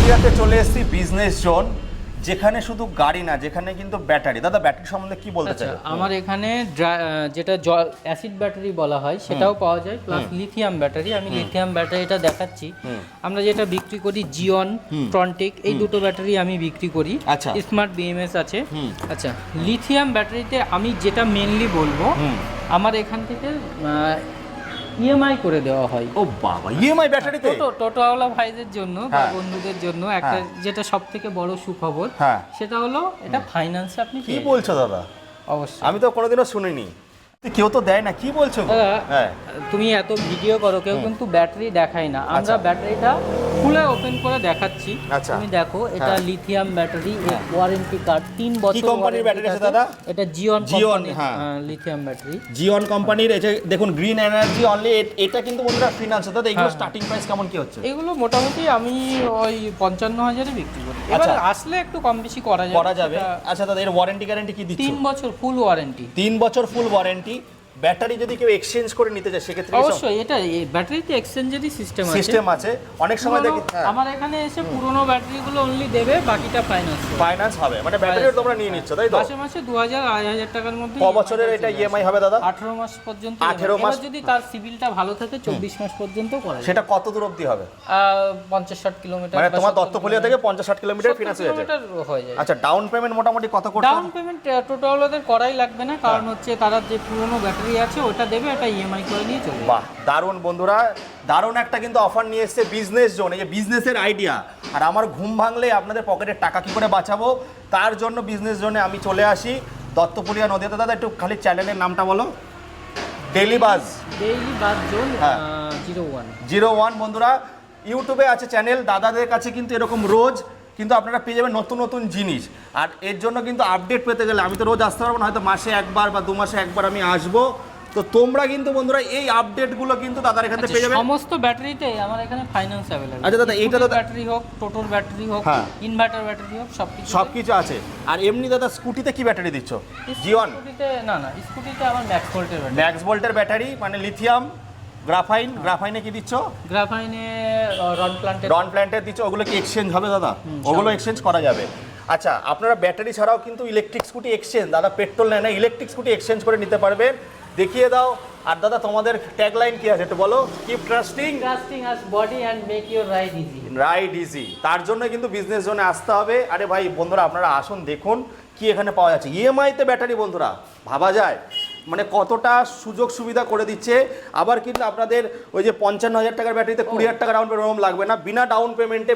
পুরুলিয়াতে চলে এসেছি বিজনেস জোন, যেখানে শুধু গাড়ি না, যেখানে কিন্তু ব্যাটারি। দাদা ব্যাটারি সম্বন্ধে কি বলতে চাই? আমার এখানে যেটা অ্যাসিড ব্যাটারি বলা হয় সেটাও পাওয়া যায়, প্লাস লিথিয়াম ব্যাটারি। আমি লিথিয়াম ব্যাটারিটা দেখাচ্ছি। আমরা যেটা বিক্রি করি জিওন, ট্রন্টিক, এই দুটো ব্যাটারি আমি বিক্রি করি। আচ্ছা। স্মার্ট বিএমএস আছে। আচ্ছা, লিথিয়াম ব্যাটারিতে আমি যেটা মেনলি বলবো, আমার এখান থেকে ইএমআই করে দেওয়া হয়। ও বাবা, ইএমআই ব্যাটারিতে? টোটোওয়ালা ভাইদের জন্য বা হ্যাঁ। বন্ধুদের জন্য একটা যেটা সব থেকে বড় সুখবর, হ্যাঁ। সেটা হলো এটা ফাইন্যান্সে আপনি কি বলছো দাদা? অবশ্যই। আমি তো কোনোদিনও শুনিনি, কেউ তো দেয় না, কি বলছো গো? দাদা, হ্যাঁ। তুমি এত ভিডিও করো, কেউ কিন্তু ব্যাটারি দেখায় না। আমরা ব্যাটারিটা খুলে ওপেন করে দেখাচ্ছি। আচ্ছা। তুমি দেখো, এটা লিথিয়াম ব্যাটারি, ওয়ারেন্টি কার্ড 3 বছর। কি কোম্পানির ব্যাটারি আছে দাদা? এটা জিওন জিওন, কোম্পানির হ্যাঁ। Lithium battery. জিওন কোম্পানির। এই যে দেখুন, গ্রিন এনার্জি অনলি। এটা কিন্তু বন্ধুরা ফিনান্স। দাদা এগুলো হ্যাঁ। স্টার্টিং প্রাইস কেমন কি হচ্ছে? এগুলো মোটামুটি আমি ওই 55,000-এ বিক্রি করি। এবার আচ্ছা। আসলে একটু কম বেশি করা যাবে। করা যাবে। আচ্ছা দাদা, এর ওয়ারেন্টি গ্যারান্টি কি দিচ্ছ? 3 বছর ফুল ওয়ারেন্টি। 3 বছর ফুল ওয়ারেন্টি। ব্যাটারি যদি কেউ এক্সচেঞ্জ করে নিতে চায় সেক্ষেত্রে অবশ্যই এটা ব্যাটারিতে এক্সচেঞ্জেরই সিস্টেম আছে। অনেক সময় দেখি আমার এখানে এসে পুরনো ব্যাটারিগুলো অনলি দেবে, বাকিটা ফাইন্যান্স। ফাইন্যান্স হবে, মানে ব্যাটারিও তোমরা নিয়ে নিচ্ছ, তাই তো? মাসে মাসে 2,000-2,500 টাকার মধ্যে। ক বছরের এটা ইএমআই হবে দাদা? 18 মাস পর্যন্ত। 18 মাস। এবার যদি তার সিভিলটা ভালো থাকে 24 মাস পর্যন্ত করা যায়। সেটা কত দূর অবধি হবে? 50-60 কিলোমিটার। মানে তোমার দত্তপুলিয়া থেকে 50-60 কিলোমিটার ফিনান্স হয়ে যায়। হয়ে যায়। আচ্ছা, ডাউন পেমেন্ট মোটামুটি কত করতে ডাউন হবে? পেমেন্ট টোটালদের করাই লাগবে না, কারণ হচ্ছে তারা যে পুরনো ব্যাটারি আছে ওটা দেবে, এটা ইএমআই করে নিয়ে চলে যাবে। বাহ, দারুণ বন্ধুরা, দারুণ একটা কিন্তু অফার নিয়ে এসেছে বিজনেস জোন। এই যে বিজনেসের আইডিয়া, আর আমার ঘুম ভাঙলে আপনাদের পকেটের টাকা কি করে বাঁচাবো, তার জন্য বিজনেস জোনে আমি চলে আসি দত্তপুলিয়া নদীতে। দাদা একটু খালি চ্যানেলের নামটা বলো। ডেইলি বাজ জোন হ্যাঁ। 01। বন্ধুরা, ইউটিউবে আছে চ্যানেল। দাদাদের কাছে কিন্তু এরকম রোজ কিন্তু আপনারা পেয়ে যাবেন নতুন নতুন জিনিস। আর এর জন্য কিন্তু আপডেট পেতে গেলে আমি তো রোজ আসতে পারবো না, হয়তো মাসে একবার বা 2 মাসে একবার আমি আসবো। তো তোমরা কিন্তু বন্ধুরা এই আপডেটগুলো কিন্তু দাদার এখান থেকে পেয়ে যাবে। সমস্ত ব্যাটারিতে আমার এখানে ফাইন্যান্স अवेलेबल। আচ্ছা দাদা, এইটা দাদা ব্যাটারি হোক, টোটোর ব্যাটারি হোক, হ্যাঁ। ইনভার্টার ব্যাটারি হোক, সবকিছু আছে। আর এমনি দাদা স্কুটিতে কি ব্যাটারি দিচ্ছ? জিওন? স্কুটিতে না, স্কুটিতে আমার ম্যাক্স ভোল্টের ব্যাটারি। ম্যাক্স ভোল্টের ব্যাটারি, মানে লিথিয়াম, গ্রাফাইনে কি দিচ্ছ? গ্রাফাইনে রন প্ল্যান্টের দিচ্ছ। ওগুলো কি এক্সচেঞ্জ হবে দাদা? ওগুলো এক্সচেঞ্জ করা যাবে। আচ্ছা, আপনারা ব্যাটারি ছাড়াও কিন্তু ইলেকট্রিক স্কুটি এক্সচেঞ্জ, দাদা পেট্রোল নেয় না, ইলেকট্রিক স্কুটি এক্সচেঞ্জ করে নিতে পারবেন। দেখিয়ে দাও। আর দাদা তোমাদের ট্যাগলাইন কি আছে একটু বলো? Keep trusting us body and make your ride easy. Ride easy. তার জন্য কিন্তু বিজনেস জোনে আসতে হবে। আরে ভাই বন্ধুরা, আপনারা আসুন, দেখুন কি এখানে পাওয়া যাচ্ছে। ইএমআইতে ব্যাটারি বন্ধুরা, ভাবা যায় মানে কতটা সুযোগ সুবিধা করে দিচ্ছে। আবার কিন্তু আপনাদের ওই যে 55,000 টাকার ব্যাটারিতে 20,000 টাকা ডাউন পেমেন্ট লাগবে না, বিনা ডাউন পেমেন্টে